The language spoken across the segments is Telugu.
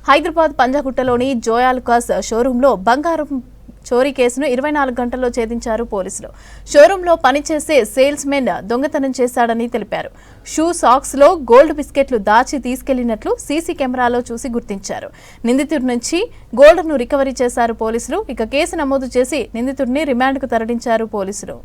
హైదరాబాద్ పంజాగుట్టలోని జోయాలుకాస్ షోరూంలో బంగారం చోరీ కేసును 24 గంటల్లో ఛేదించారు పోలీసులు. షోరూంలో పనిచేసే సేల్స్ మెన్ దొంగతనం చేశాడని తెలిపారు. షూ సాక్స్ లో గోల్డ్ బిస్కెట్లు దాచి తీసుకెళ్లినట్లు సీసీ కెమెరాలో చూసి గుర్తించారు. నిందితుడి నుంచి గోల్డ్ ను రికవరీ చేశారు పోలీసులు. ఇక కేసు నమోదు చేసి నిందితుడిని రిమాండ్కు తరలించారు పోలీసులు.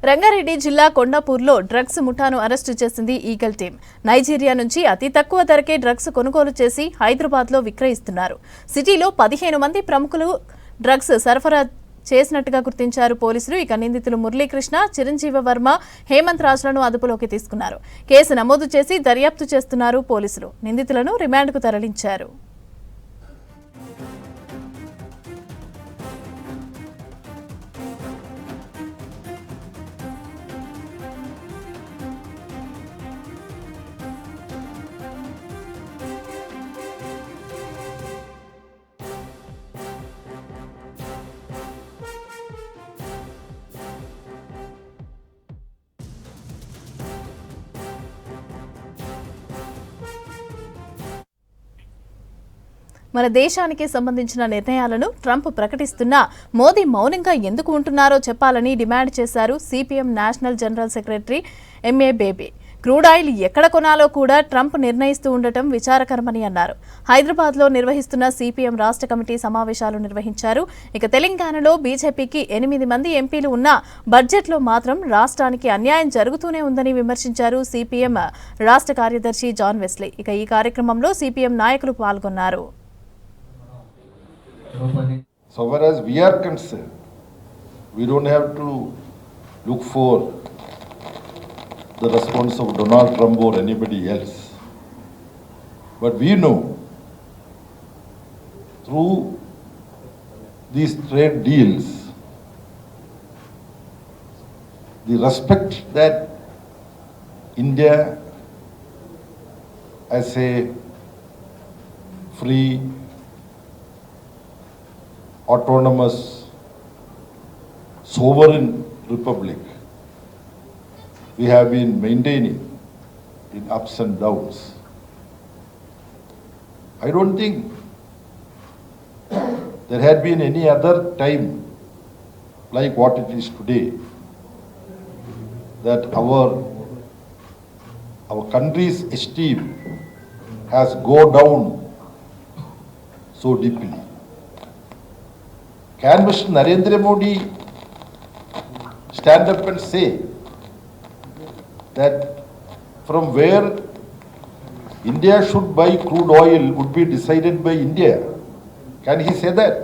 రంగారెడ్డి జిల్లా కొండాపూర్లో డ్రగ్స్ ముఠాను అరెస్టు చేసింది ఈగల్ టీం. నైజీరియా నుంచి అతి తక్కువ ధరకే డ్రగ్స్ కొనుగోలు చేసి హైదరాబాద్లో విక్రయిస్తున్నారు. సిటీలో 15 మంది ప్రముఖులు డ్రగ్స్ సరఫరా చేసినట్టుగా గుర్తించారు పోలీసులు. ఇక నిందితులు మురళీకృష్ణ, చిరంజీవి వర్మ, హేమంత్ రాజ్లను అదుపులోకి తీసుకున్నారు. కేసు నమోదు చేసి దర్యాప్తు చేస్తున్నారు పోలీసులు. నిందితులను రిమాండ్కు తరలించారు. మన దేశానికి సంబంధించిన నిర్ణయాలను ట్రంప్ ప్రకటిస్తున్నా మోదీ మౌనంగా ఎందుకు ఉంటున్నారో చెప్పాలని డిమాండ్ చేశారు CPM national general secretary MA baby. Crude oil ఎక్కడ కొనాలో కూడా ట్రంప్ నిర్ణయిస్తూ ఉండటం విచారకరమని అన్నారు. హైదరాబాద్లో నిర్వహిస్తున్న సిపిఎం రాష్ట్ర కమిటీ సమావేశాలు నిర్వహించారు. ఇక తెలంగాణలో బీజేపీకి 8 మంది ఎంపీలు ఉన్నా బడ్జెట్లో మాత్రం రాష్ట్రానికి అన్యాయం జరుగుతూనే ఉందని విమర్శించారు సిపిఎం రాష్ట్ర కార్యదర్శి జాన్ వెస్లీ. ఇక ఈ కార్యక్రమంలో సిపిఎం నాయకులు పాల్గొన్నారు. So far as we are concerned, we don't have to look for the response of Donald Trump or anybody else. But we know through these trade deals, the respect that India as a free autonomous sovereign republic we have been maintaining in ups and downs. I don't think there had been any other time like what it is today that our country's esteem has gone down so deeply. Can Mr. Narendra Modi stand up and say that from where India should buy crude oil would be decided by India? Can he say that?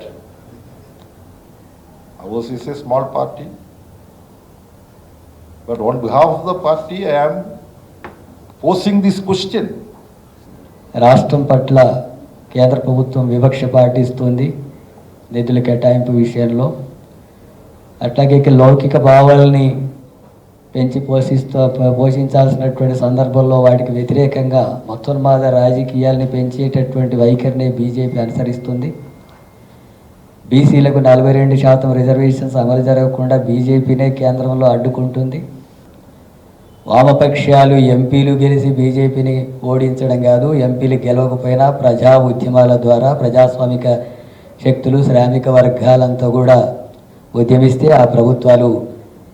Ours is a small party. But on behalf of the party, I am posing this question. రాష్ట్రం పట్ల కేంద్ర ప్రభుత్వం వివక్ష పాటిస్తుంది నిధుల కేటాయింపు విషయంలో. అట్లాగే లౌకిక భావాలని పెంచి పోషించాల్సినటువంటి సందర్భంలో వాటికి వ్యతిరేకంగా మతోన్మాద రాజకీయాల్ని పెంచేటటువంటి వైఖరిని బీజేపీ అనుసరిస్తుంది. బీసీలకు 42% రిజర్వేషన్స్ అమలు జరగకుండా బీజేపీనే కేంద్రంలో అడ్డుకుంటుంది. వామపక్షాలు ఎంపీలు గెలిచి బీజేపీని ఓడించడం కాదు, ఎంపీలు గెలవకపోయినా ప్రజా ఉద్యమాల ద్వారా ప్రజాస్వామిక శక్తులు శ్రామిక వర్గాలంతా కూడా ఉద్యమిస్తే ఆ ప్రభుత్వాలు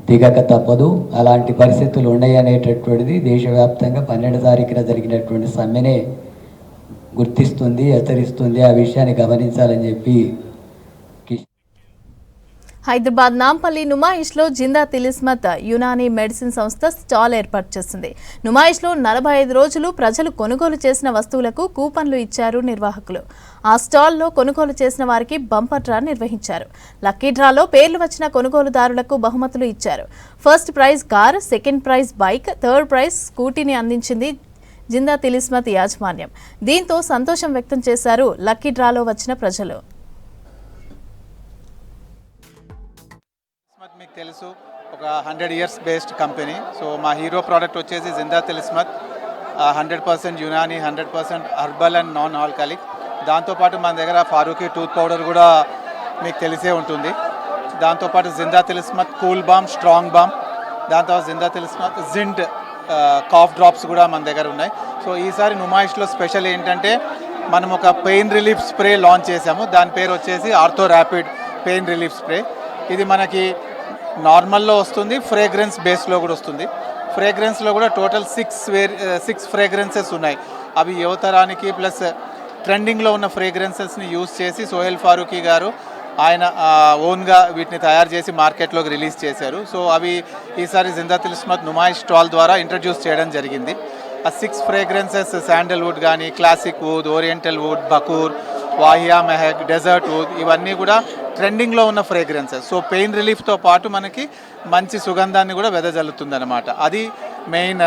దిగక తప్పదు. అలాంటి పరిస్థితులు ఉన్నాయనేటటువంటిది దేశవ్యాప్తంగా 12 తారీఖున జరిగినటువంటి సమ్మెనే గుర్తిస్తుంది, హెచ్చరిస్తుంది. ఆ విషయాన్ని గమనించాలని చెప్పి హైదరాబాద్ నాంపల్లి నుమాయిష్లో జిందా తిలిస్మత్ యునానీ మెడిసిన్ సంస్థ స్టాల్ ఏర్పాటు చేసింది. నుమాయిష్లో 45 రోజులు ప్రజలు కొనుగోలు చేసిన వస్తువులకు కూపన్లు ఇచ్చారు నిర్వాహకులు. ఆ స్టాల్లో కొనుగోలు చేసిన వారికి బంపర్ డ్రా నిర్వహించారు. లక్కీ డ్రాలో పేర్లు వచ్చిన కొనుగోలుదారులకు బహుమతులు ఇచ్చారు. First prize car, second prize bike, third prize స్కూటీని అందించింది జిందా తిలిస్మత్ యాజమాన్యం. దీంతో సంతోషం వ్యక్తం చేశారు లక్కీ డ్రాలో వచ్చిన ప్రజలు. మీకు తెలుసు, ఒక 100 ఇయర్స్ బేస్డ్ కంపెనీ. సో మా హీరో ప్రోడక్ట్ వచ్చేసి జిందా Tilismath, 100% Unani, 100% herbal and non ఆల్కలిక్. దాంతోపాటు మన దగ్గర ఫారూఖీ టూత్ పౌడర్ కూడా మీకు తెలిసే ఉంటుంది. దాంతోపాటు జిందా Tilismath cool balm, strong balm, దాంతో జిందా తిలిస్మత్ జింట్ కాఫ్ డ్రాప్స్ కూడా మన దగ్గర ఉన్నాయి. సో ఈసారి నుమాయిష్లో స్పెషల్ ఏంటంటే మనం ఒక పెయిన్ రిలీఫ్ స్ప్రే లాంచ్ చేసాము. దాని పేరు వచ్చేసి ortho rapid pain relief spray. ఇది మనకి నార్మల్లో వస్తుంది, ఫ్రేగ్రెన్స్ బేస్లో కూడా వస్తుంది. ఫ్రేగ్రెన్స్లో కూడా టోటల్ 6 ఫ్రేగ్రెన్సెస్ ఉన్నాయి. అవి యువతరానికి ప్లస్ ట్రెండింగ్లో ఉన్న ఫ్రేగ్రెన్సెస్ని యూజ్ చేసి సోహెల్ ఫారూఖీ గారు ఆయన ఓన్గా వీటిని తయారు చేసి మార్కెట్లోకి రిలీజ్ చేశారు. సో అవి ఈసారి జిందా తిలిస్మత్ నుమాయిష్ స్టాల్ ద్వారా ఇంట్రడ్యూస్ చేయడం జరిగింది. ఆ 6 ఫ్రేగ్రెన్సెస్ శాండల్వుడ్ కానీ, క్లాసిక్ వుడ్, ఓరియంటల్ వుడ్, బకూర్, వాహియా మెహక్, డెజర్ట్ వుడ్, ఇవన్నీ కూడా ట్రెండింగ్లో ఉన్న ఫ్రేగ్రెన్సెస్. సో పెయిన్ రిలీఫ్తో పాటు మనకి మంచి సుగంధాన్ని కూడా వెదజల్లుతుంది అనమాట. అది మెయిన్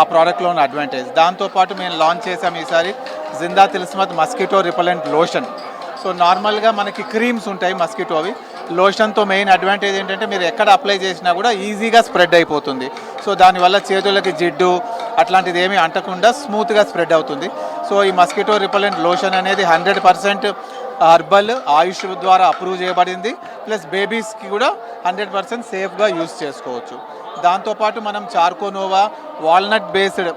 ఆ ప్రోడక్ట్లో ఉన్న అడ్వాంటేజ్. దాంతోపాటు మేము లాంచ్ చేసాం ఈసారి Zinda Tilismath mosquito repellent lotion. So నార్మల్గా మనకి క్రీమ్స్ ఉంటాయి మస్కిటో, అవి లోషన్తో మెయిన్ అడ్వాంటేజ్ ఏంటంటే మీరు ఎక్కడ అప్లై చేసినా కూడా ఈజీగా స్ప్రెడ్ అయిపోతుంది. సో దానివల్ల చేతులకి జిడ్డు అట్లాంటిది ఏమీ అంటకుండా స్మూత్గా స్ప్రెడ్ అవుతుంది. సో ఈ మస్కిటో రిపలెంట్ లోషన్ అనేది 100% హర్బల్, ఆయుష్ ద్వారా అప్రూవ్ చేయబడింది. ప్లస్ బేబీస్కి కూడా 100% సేఫ్గా యూజ్ చేసుకోవచ్చు. దాంతోపాటు మనం చార్కోనోవా walnut based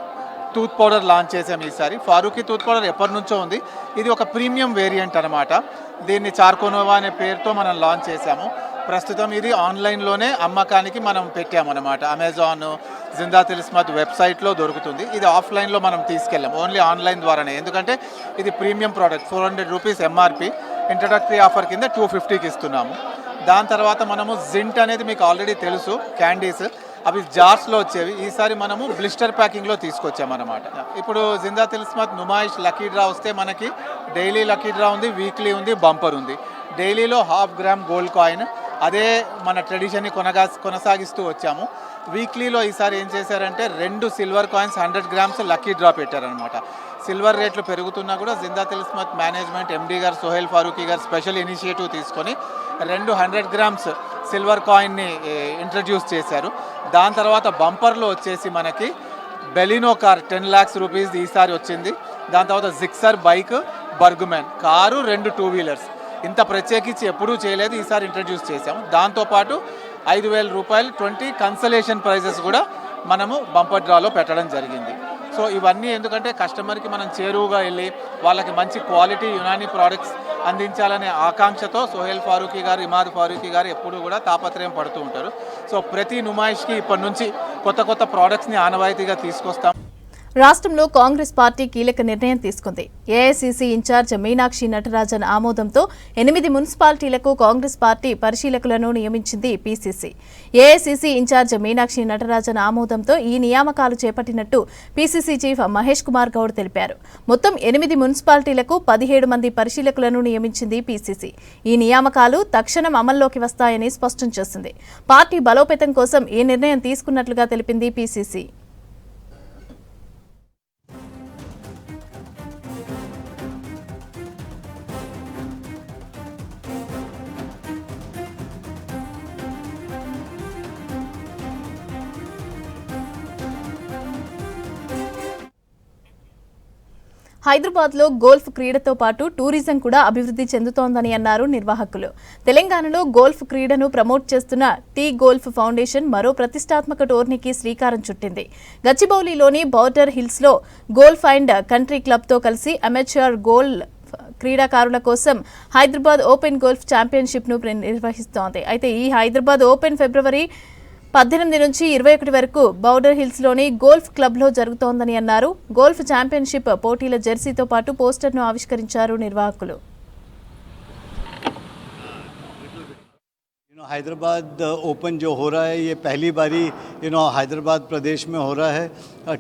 tooth powder launch చేసాం ఈసారి. ఫారూఖీ టూత్ పౌడర్ ఎప్పటి నుంచో ఉంది, ఇది ఒక ప్రీమియం వేరియంట్ అనమాట. దీన్ని చార్కోనోవా అనే పేరుతో మనం లాంచ్ చేసాము. ప్రస్తుతం ఇది ఆన్లైన్లోనే అమ్మకానికి మనం పెట్టామన్నమాట. అమెజాన్, జిందా తిలిస్మత్ వెబ్సైట్లో దొరుకుతుంది. ఇది ఆఫ్లైన్లో మనం తీసుకెళ్ళాం, ఓన్లీ ఆన్లైన్ ద్వారానే. ఎందుకంటే ఇది premium product, 400 rupees MRP, introductory offer కింద 250కి ఇస్తున్నాము. దాని తర్వాత మనము జింట్ అనేది మీకు ఆల్రెడీ తెలుసు, క్యాండీస్, అవి జార్స్లో వచ్చేవి. ఈసారి మనము బ్లిస్టర్ ప్యాకింగ్లో తీసుకొచ్చామన్నమాట. ఇప్పుడు జిందా తిలిస్మత్ నుమాయిష్ లక్కీ డ్రా వస్తే మనకి డైలీ లక్కీ డ్రా ఉంది, వీక్లీ ఉంది, బంపర్ ఉంది. డైలీలో 1/2 గ్రామ్ గోల్డ్ కాయిన్, అదే మన ట్రెడిషన్ని కొనసాగిస్తూ వచ్చాము. వీక్లీలో ఈసారి ఏం చేశారంటే 2 silver coins 100 grams lucky draw పెట్టారనమాట. సిల్వర్ రేట్లు పెరుగుతున్నా కూడా జిందా తిలిస్మత్ మేనేజ్మెంట్, ఎండీ గారు సోహెల్ ఫారూఖీ గారు స్పెషల్ ఇనిషియేటివ్ తీసుకొని 2 100 గ్రామ్స్ సిల్వర్ కాయిన్ని ఇంట్రడ్యూస్ చేశారు. దాని తర్వాత బంపర్లో వచ్చేసి మనకి బెలినో కార్ 10 lakhs రూపీస్ ఈసారి వచ్చింది. దాని తర్వాత జిక్సర్ బైక్, బర్గుమెన్ కారు, 2 2 వీలర్స్. ఇంత ప్రత్యేకించి ఎప్పుడూ చేయలేదు, ఈసారి ఇంట్రడ్యూస్ చేశాము. దాంతోపాటు 5,000 రూపాయలు 20 కన్సలేషన్ ప్రైజెస్ కూడా మనము బంపర్ డ్రాలో పెట్టడం జరిగింది. సో ఇవన్నీ ఎందుకంటే కస్టమర్కి మనం చేరువుగా వెళ్ళి వాళ్ళకి మంచి క్వాలిటీ యునాని ప్రోడక్ట్స్ అందించాలనే ఆకాంక్షతో సోహెల్ ఫారూఖీ గారు, ఇమాద్ ఫారూఖీ గారు ఎప్పుడూ కూడా తాపత్రయం పడుతూ ఉంటారు. సో ప్రతి నుమాయిష్కి ఇప్పటి నుంచి కొత్త ప్రోడక్ట్స్ని ఆనవాయితీగా తీసుకొస్తాం. రాష్ట్రంలో కాంగ్రెస్ పార్టీ కీలక నిర్ణయం తీసుకుంది. ఏఐసీసీ ఇన్ఛార్జ్ మీనాక్షి నటరాజన్ ఆమోదంతో 8 మున్సిపాలిటీలకు కాంగ్రెస్ పార్టీ పరిశీలకులను నియమించింది PCC. AICC in charge Meenakshi Natarajan ఆమోదంతో ఈ నియామకాలు చేపట్టినట్టు పీసీసీ చీఫ్ మహేష్ కుమార్ గౌడ్ తెలిపారు. మొత్తం 8 మున్సిపాలిటీలకు 17 మంది పరిశీలకులను నియమించింది పీసీసీ. ఈ నియామకాలు తక్షణం అమల్లోకి వస్తాయని స్పష్టం చేసింది. పార్టీ బలోపేతం కోసం ఈ నిర్ణయం తీసుకున్నట్లుగా తెలిపింది పీసీసీ. హైదరాబాద్లో గోల్ఫ్ క్రీడతో పాటు టూరిజం కూడా అభివృద్ధి చెందుతోందని అన్నారు నిర్వాహకులు. తెలంగాణలో గోల్ఫ్ క్రీడను ప్రమోట్ చేస్తున్న టీ గోల్ఫ్ ఫౌండేషన్ మరో ప్రతిష్టాత్మక టోర్నీకి శ్రీకారం చుట్టింది. గచ్చిబౌలిలోని బౌర్డర్ హిల్స్లో గోల్ఫ్ అండ్ కంట్రీ క్లబ్తో కలిసి అమెచ్యూర్ గోల్ఫ్ క్రీడాకారుల కోసం హైదరాబాద్ ఓపెన్ గోల్ఫ్ ఛాంపియన్షిప్ను నిర్వహిస్తోంది. అయితే ఈ హైదరాబాద్ ఓపెన్ ఫిబ్రవరి 18 నుంచి 21 వరకు బౌర్డర్ హిల్స్లోని గోల్ఫ్ క్లబ్లో జరుగుతోందని అన్నారు. గోల్ఫ్ ఛాంపియన్షిప్ పోటీల జెర్సీతో పాటు పోస్టర్ను ఆవిష్కరించారు నిర్వాహకులు. हैदराबाद ओपन जो हो रहा है ये पहली बारी हैदराबाद प्रदेश में हो रहा है.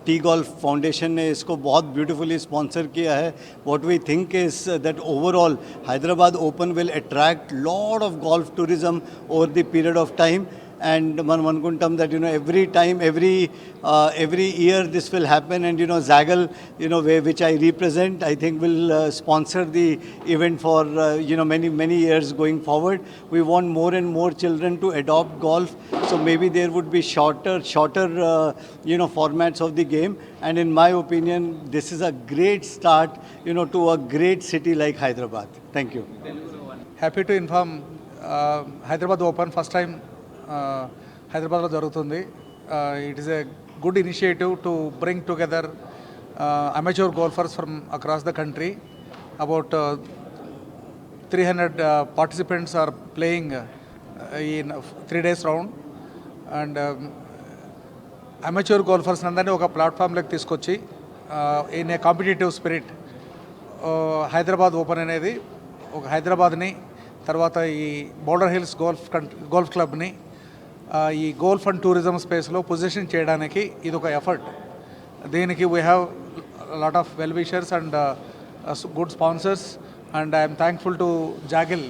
टी गोल्फ फाउंडेशन ने इसको बहुत ब्यूटीफुली स्पॉन्सर किया है. What we think is that overall Hyderabad open will attract lot of golf tourism over the period of time. and మనం అనుకుంటాం that every time, every year this will happen, and Zaggle, which I represent, I think will sponsor the event for many years going forward. We want more and more children to adopt golf, so maybe there would be shorter formats of the game, and in my opinion this is a great start to a great city like Hyderabad. Thank you. Happy to inform Hyderabad open first time హైదరాబాద్లో జరుగుతుంది. It is a good initiative to bring together amateur golfers from across the country. About 300 participants are playing in 3 days round. And amateur golfers అందరినీ ఒక ప్లాట్ఫామ్లోకి తీసుకొచ్చి in a competitive spirit Hyderabad open అనేది ఒక హైదరాబాద్ని, తర్వాత ఈ బోర్డర్ హిల్స్ గోల్ఫ్ క్లబ్ని ఈ గోల్ఫ్ అండ్ టూరిజం స్పేస్లో పొజిషన్ చేయడానికి ఇది ఒక ఎఫర్ట్. దీనికి we have lot of well wishers and good sponsors, and I'm thankful to జాగిల్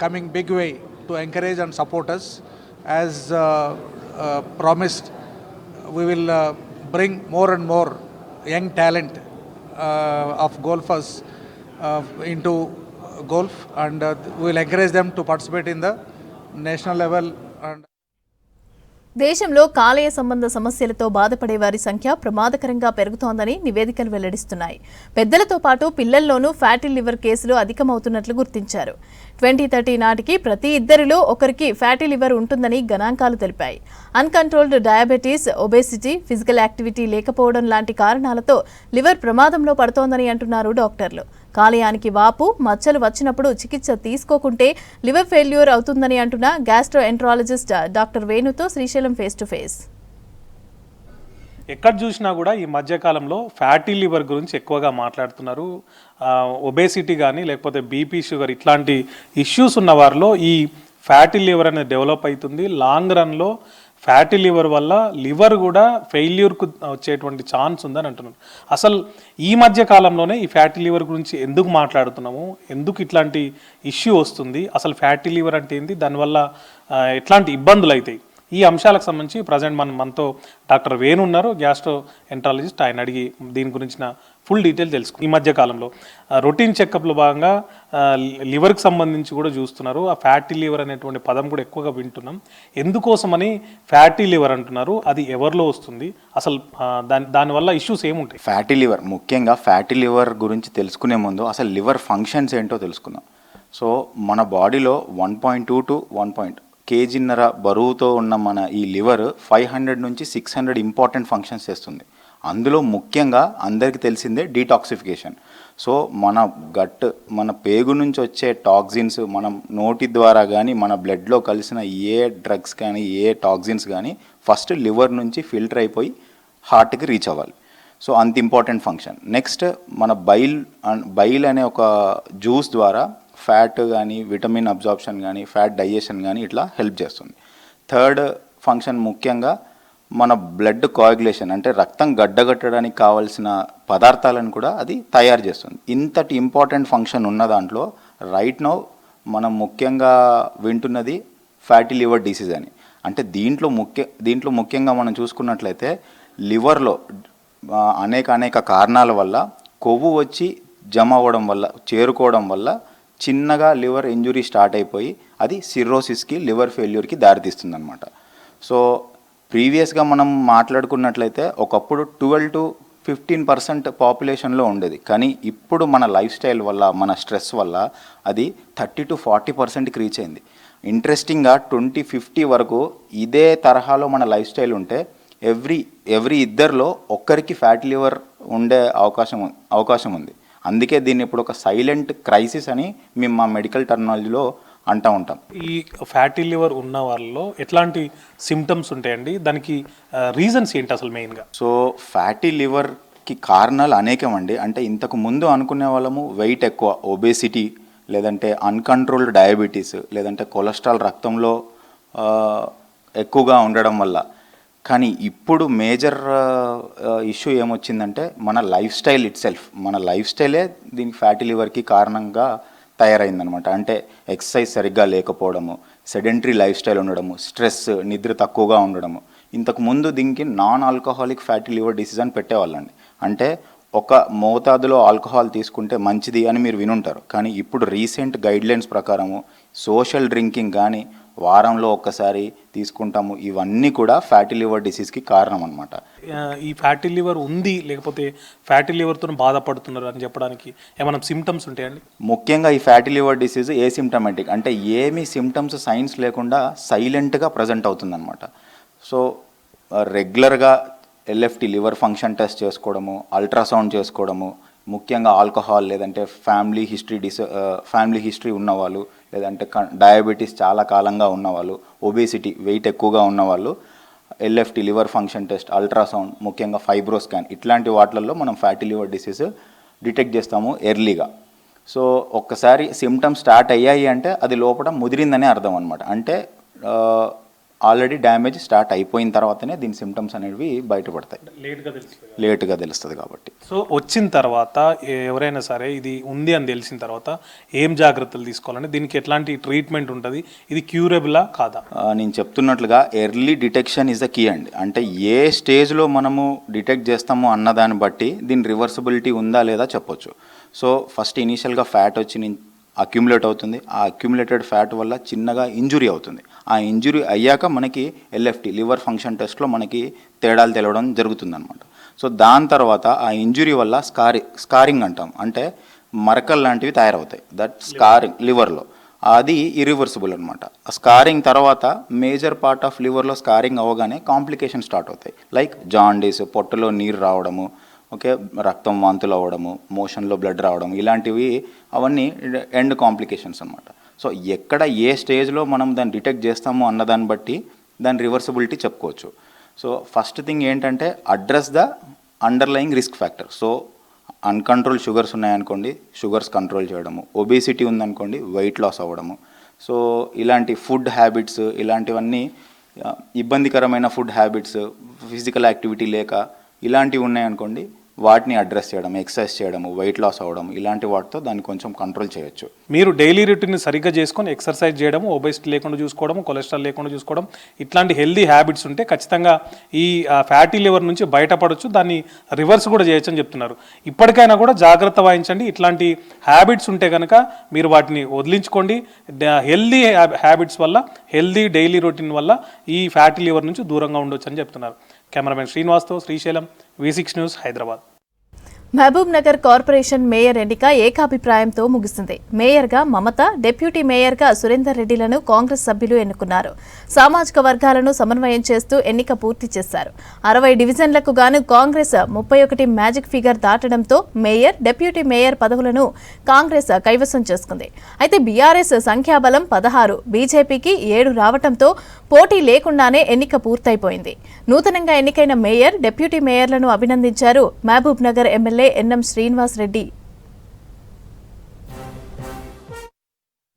coming big way to encourage and support us. As promised, we will bring more and more young talent of golfers into golf, and we will encourage them to participate in the national level. And దేశంలో కాలేయ సంబంధ సమస్యలతో బాధపడే వారి సంఖ్య ప్రమాదకరంగా పెరుగుతోందని నివేదికలు వెల్లడిస్తున్నాయి. పెద్దలతో పాటు పిల్లల్లోనూ ఫ్యాటీ లివర్ కేసులు అధికమవుతున్నట్లు గుర్తించారు. 2030 నాటికి ప్రతి ఇద్దరిలో ఒకరికి ఫ్యాటీ లివర్ ఉంటుందని గణాంకాలు తెలిపాయి. Uncontrolled diabetes, obesity, physical activity లేకపోవడం లాంటి కారణాలతో లివర్ ప్రమాదంలో పడుతోందని అంటున్నారు డాక్టర్లు. కాలేయానికి వాపు, మచ్చలు వచ్చినప్పుడు చికిత్స తీసుకోకుంటే లివర్ ఫెయిల్యూర్ అవుతుందని అంటున్న గ్యాస్ట్రోఎంట్రాలజిస్ట్ డాక్టర్ వేణుతో శ్రీశైలం ఫేస్ టు ఫేస్. ఎక్కడ చూసినా కూడా ఈ మధ్యకాలంలో ఫ్యాటీ లివర్ గురించి ఎక్కువగా మాట్లాడుతున్నారు. ఒబేసిటీ కానీ లేకపోతే బీపీ, షుగర్ ఇట్లాంటి ఇష్యూస్ ఉన్న వారిలో ఈ ఫ్యాటీ లివర్ అనేది డెవలప్ అవుతుంది. లాంగ్ రన్లో ఫ్యాటీ లివర్ వల్ల లివర్ కూడా ఫెయిల్యూర్కు వచ్చేటువంటి ఛాన్స్ ఉందని అంటున్నారు. అసలు ఈ మధ్య కాలంలోనే ఈ ఫ్యాటీ లివర్ గురించి ఎందుకు మాట్లాడుతున్నాము, ఎందుకు ఇట్లాంటి ఇష్యూ వస్తుంది, అసలు ఫ్యాటీ లివర్ అంటే ఏంటి, దానివల్ల ఎట్లాంటి ఇబ్బందులు అవుతాయి, ఈ అంశాలకు సంబంధించి ప్రజెంట్ మనతో డాక్టర్ వేణు ఉన్నారు, గ్యాస్ట్రో ఎంట్రాలజిస్ట్. ఆయన అడిగి దీని గురించిన ఫుల్ డీటెయిల్ తెలుసుకు. ఈ మధ్య కాలంలో రొటీన్ చెకప్లో భాగంగా లివర్కి సంబంధించి కూడా చూస్తున్నారు. ఆ ఫ్యాటీ లివర్ అనేటువంటి పదం కూడా ఎక్కువగా వింటున్నాం. ఎందుకోసమని ఫ్యాటీ లివర్ అంటున్నారు, అది ఎవరిలో వస్తుంది, అసలు దానివల్ల ఇష్యూస్ ఏముంటాయి? ఫ్యాటీ లివర్, ముఖ్యంగా ఫ్యాటీ లివర్ గురించి తెలుసుకునే ముందు అసలు లివర్ ఫంక్షన్స్ ఏంటో తెలుసుకుందాం. సో మన బాడీలో 1.2 to 1 kg బరువుతో ఉన్న మన ఈ లివర్ 500 నుంచి 600 ఇంపార్టెంట్ ఫంక్షన్స్ చేస్తుంది. అందులో ముఖ్యంగా అందరికీ తెలిసిందే డీటాక్సిఫికేషన్. సో మన గట్, మన పేగు నుంచి వచ్చే టాక్సిన్స్ మనం నోటి ద్వారా కానీ మన బ్లడ్లో కలిసిన ఏ డ్రగ్స్ కానీ ఏ టాక్సిన్స్ కానీ ఫస్ట్ లివర్ నుంచి ఫిల్టర్ అయిపోయి హార్ట్కి రీచ్ అవ్వాలి. సో అంత ఇంపార్టెంట్ ఫంక్షన్. నెక్స్ట్ మన బైల్ అనే ఒక జ్యూస్ ద్వారా ఫ్యాట్ కానీ విటమిన్ అబ్జార్ప్షన్ కానీ ఫ్యాట్ డైజెషన్ కానీ ఇట్లా హెల్ప్ చేస్తుంది. థర్డ్ ఫంక్షన్ ముఖ్యంగా మన బ్లడ్ కోయాగులేషన్, అంటే రక్తం గడ్డగట్టడానికి కావాల్సిన పదార్థాలను కూడా అది తయారు చేస్తుంది. ఇంతటి ఇంపార్టెంట్ ఫంక్షన్ ఉన్న దాంట్లో రైట్ నౌ మనం ముఖ్యంగా వింటున్నది ఫ్యాటీ లివర్ డిసీజ్ అని. అంటే దీంట్లో ముఖ్యంగా మనం చూసుకున్నట్లయితే లివర్లో అనేక కారణాల వల్ల కొవ్వు వచ్చి జమ అవ్వడం వల్ల, చేరుకోవడం వల్ల చిన్నగా లివర్ ఇంజురీ స్టార్ట్ అయిపోయి అది సిర్రోసిస్కి, లివర్ ఫెయిల్యూర్కి దారితీస్తుంది అనమాట. సో ప్రీవియస్గా మనం మాట్లాడుకున్నట్లయితే ఒకప్పుడు 12 to 15% పాపులేషన్లో ఉండేది. కానీ ఇప్పుడు మన లైఫ్ స్టైల్ వల్ల, మన స్ట్రెస్ వల్ల అది 30 to 40%కి రీచ్ అయింది. ఇంట్రెస్టింగ్గా 2050 వరకు ఇదే తరహాలో మన లైఫ్ స్టైల్ ఉంటే ఎవ్రీ ఇద్దరిలో ఒక్కరికి ఫ్యాటీ లివర్ ఉండే అవకాశం ఉంది. అందుకే దీన్ని ఇప్పుడు ఒక సైలెంట్ క్రైసిస్ అని మేము మా మెడికల్ టర్మినాలజీలో అంటూ ఉంటాం. ఈ ఫ్యాటీ లివర్ ఉన్న వాళ్ళలో ఎట్లాంటి సిమ్టమ్స్ ఉంటాయండి, దానికి రీజన్స్ ఏంటి అసలు మెయిన్గా? సో ఫ్యాటీ లివర్కి కారణాలు అనేకం అండి. అంటే ఇంతకు ముందు అనుకునే వాళ్ళము వెయిట్ ఎక్కువ, ఒబేసిటీ, లేదంటే అన్కంట్రోల్డ్ డయాబెటీస్, లేదంటే కొలెస్ట్రాల్ రక్తంలో ఎక్కువగా ఉండడం వల్ల. కానీ ఇప్పుడు మేజర్ ఇష్యూ ఏమొచ్చిందంటే మన లైఫ్ స్టైల్ ఇట్సెల్ఫ్, మన లైఫ్ స్టైలే దీనికి ఫ్యాటీ లివర్కి కారణంగా తయారైందనమాట. అంటే ఎక్సర్సైజ్ సరిగ్గా లేకపోవడము, సెడెంటరీ లైఫ్ స్టైల్ ఉండడము, స్ట్రెస్, నిద్ర తక్కువగా ఉండడము. ఇంతకుముందు దీనికి non alcoholic fatty liver disease అని పెట్టేవాళ్ళండి. అంటే ఒక మోతాదులో ఆల్కహాల్ తీసుకుంటే మంచిది అని మీరు వినుంటారు. కానీ ఇప్పుడు రీసెంట్ గైడ్లైన్స్ ప్రకారము సోషల్ డ్రింకింగ్ కానీ వారంలో ఒక్కసారి తీసుకుంటాము, ఇవన్నీ కూడా ఫ్యాటీ లివర్ డిసీజ్కి కారణం అనమాట. ఈ ఫ్యాటీ లివర్ ఉంది లేకపోతే ఫ్యాటీ లివర్తో బాధపడుతున్నారు అని చెప్పడానికి ఏమైనా సిమ్టమ్స్ ఉంటాయండి? ముఖ్యంగా ఈ ఫ్యాటీ లివర్ డిసీజ్ ఏసిమ్టమాటిక్, అంటే ఏమీ సిమ్టమ్స్ సైన్స్ లేకుండా సైలెంట్గా ప్రజెంట్ అవుతుందన్నమాట. సో రెగ్యులర్గా ఎల్ఎఫ్టి లివర్ ఫంక్షన్ టెస్ట్ చేసుకోవడము, అల్ట్రాసౌండ్ చేసుకోవడము, ముఖ్యంగా ఆల్కహాల్ లేదంటే ఫ్యామిలీ హిస్టరీ ఉన్నవాళ్ళు, లేదంటే డయాబెటీస్ చాలా కాలంగా ఉన్నవాళ్ళు, ఒబేసిటీ వెయిట్ ఎక్కువగా ఉన్నవాళ్ళు LFT liver function test, ultrasound, ముఖ్యంగా ఫైబ్రో స్కాన్, ఇట్లాంటి వాటిల్లో మనం ఫ్యాటీ లివర్ డిసీజ్ డిటెక్ట్ చేస్తాము ఎర్లీగా. సో ఒక్కసారి సిమ్టమ్స్ స్టార్ట్ అయ్యాయి అంటే అది లోపల ముదిరిందనే అర్థం అనమాట. అంటే ఆల్రెడీ డ్యామేజ్ స్టార్ట్ అయిపోయిన తర్వాతనే దీని సిమ్టమ్స్ అనేవి బయటపడతాయి, లేట్గా తెలుస్తుంది కాబట్టి. సో వచ్చిన తర్వాత ఎవరైనా సరే ఇది ఉంది అని తెలిసిన తర్వాత ఏం జాగ్రత్తలు తీసుకోవాలంటే దీనికి ఎట్లాంటి ట్రీట్మెంట్ ఉంటుంది, ఇది క్యూరబులా కాదా? నేను చెప్తున్నట్లుగా early detection is the key అండి. అంటే ఏ స్టేజ్లో మనము డిటెక్ట్ చేస్తామో అన్నదాన్ని బట్టి దీని రివర్సిబిలిటీ ఉందా లేదా చెప్పొచ్చు. సో ఫస్ట్ ఇనీషియల్గా ఫ్యాట్ వచ్చి అక్యుములేట్ అవుతుంది. ఆ అక్యుములేటెడ్ ఫ్యాట్ వల్ల చిన్నగా ఇంజురీ అవుతుంది. ఆ ఇంజురీ అయ్యాక మనకి ఎల్ఎఫ్టి లివర్ ఫంక్షన్ టెస్ట్లో మనకి తేడాలు తెలవడం జరుగుతుందన్నమాట. సో దాని తర్వాత ఆ ఇంజురీ వల్ల స్కారింగ్ అంటాం, అంటే మరకలు లాంటివి తయారవుతాయి. దట్ స్కారింగ్ లివర్లో అది ఇరివర్సిబుల్ అనమాట. స్కారింగ్ తర్వాత మేజర్ పార్ట్ ఆఫ్ లివర్లో స్కారింగ్ అవ్వగానే కాంప్లికేషన్ స్టార్ట్ అవుతాయి. లైక్ జాండీస్, పొట్టలో నీరు రావడము, ఓకే, రక్తం వాంతులు అవ్వడము, మోషన్లో బ్లడ్ రావడం, ఇలాంటివి అవన్నీ ఎండ్ కాంప్లికేషన్స్ అనమాట. సో ఎక్కడ ఏ స్టేజ్లో మనం దాన్ని డిటెక్ట్ చేస్తామో అన్నదాన్ని బట్టి దాని రివర్సిబిలిటీ చెప్పుకోవచ్చు. సో ఫస్ట్ థింగ్ ఏంటంటే address the underlying risk factor. So uncontrol sugars ఉన్నాయనుకోండి, షుగర్స్ కంట్రోల్ చేయడము, ఒబేసిటీ ఉందనుకోండి, వెయిట్ లాస్ అవ్వడము. సో ఇలాంటి ఫుడ్ హ్యాబిట్స్, ఇలాంటివన్నీ ఇబ్బందికరమైన ఫుడ్ హ్యాబిట్స్, ఫిజికల్ యాక్టివిటీ లేక ఇలాంటివి ఉన్నాయనుకోండి, వాటిని అడ్రస్ చేయడం, ఎక్సర్సైజ్ చేయడము, వెయిట్ లాస్ అవ్వడం, ఇలాంటి వాటితో దాన్ని కొంచెం కంట్రోల్ చేయొచ్చు. మీరు డైలీ రొటీన్ సరిగ్గా చేసుకొని ఎక్సర్సైజ్ చేయడము, ఒబేసిటీ లేకుండా చూసుకోవడం, కొలెస్ట్రాల్ లేకుండా చూసుకోవడం, ఇట్లాంటి హెల్దీ హ్యాబిట్స్ ఉంటే ఖచ్చితంగా ఈ ఫ్యాటీ లివర్ నుంచి బయటపడవచ్చు, దాన్ని రివర్స్ కూడా చేయొచ్చు అని చెప్తున్నారు. ఇప్పటికైనా కూడా జాగ్రత్త వహించండి. ఇట్లాంటి హ్యాబిట్స్ ఉంటే కనుక మీరు వాటిని వదిలించుకోండి. హెల్దీ హ్యాబిట్స్ వల్ల, హెల్దీ డైలీ రొటీన్ వల్ల ఈ ఫ్యాటీ లివర్ నుంచి దూరంగా ఉండొచ్చు అని చెప్తున్నారు. కెమెరామెన్ శ్రీనివాస్తో Srisailam, V6 news, Hyderabad. Mahabub Nagar corporation mayor ఎన్నిక ఏకాభిప్రాయంతో ముగిసింది. మేయర్గా మమత, డిప్యూటీ మేయర్గా సురేందర్ రెడ్డిలను కాంగ్రెస్ సభ్యులు ఎన్నుకున్నారు. సామాజిక వర్గాలను సమన్వయం చేస్తూ ఎన్నిక పూర్తి చేశారు. 60 డివిజన్లకు గాను కాంగ్రెస్ 31 మ్యాజిక్ ఫిగర్ దాటడంతో మేయర్, డిప్యూటీ మేయర్ పదవులను కాంగ్రెస్ కైవసం చేసుకుంది. అయితే బీఆర్ఎస్ సంఖ్యాబలం 16, బీజేపీకి 7 రావడంతో పోటీ లేకుండానే ఎన్నిక పూర్తయిపోయింది. నూతనంగా ఎన్నికైన మేయర్, డిప్యూటీ మేయర్లను అభినందించారు మహబూబ్ నగర్ ఎమ్మెల్యే ఎన్ఎం శ్రీనివాస్ రెడ్డి.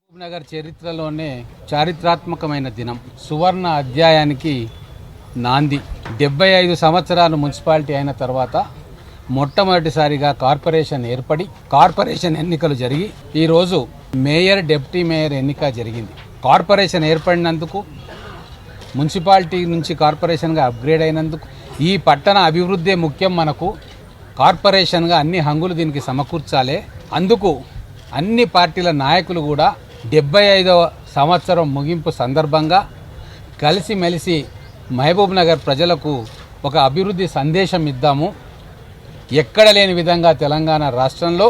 మహబూబ్ నగర్ చరిత్రలోనే చారిత్రాత్మకమైన దినం, సువర్ణ అధ్యాయానికి నాంది. 75 సంవత్సరాలు మున్సిపాలిటీ అయిన తర్వాత మొట్టమొదటిసారిగా కార్పొరేషన్ ఏర్పడి కార్పొరేషన్ ఎన్నికలు జరిగి ఈరోజు మేయర్, డిప్యూటీ మేయర్ ఎన్నిక జరిగింది. కార్పొరేషన్ ఏర్పడినందుకు, మున్సిపాలిటీ నుంచి కార్పొరేషన్గా అప్గ్రేడ్ అయినందుకు, ఈ పట్టణ అభివృద్ధి ముఖ్యం. మనకు కార్పొరేషన్గా అన్ని హంగులు దీనికి సమకూర్చాలి. అందుకు అన్ని పార్టీల నాయకులు కూడా 75వ సంవత్సరం ముగింపు సందర్భంగా కలిసిమెలిసి మహబూబ్ నగర్ ప్రజలకు ఒక అభివృద్ధి సందేశం ఇద్దాము. ఎక్కడ లేని విధంగా తెలంగాణ రాష్ట్రంలో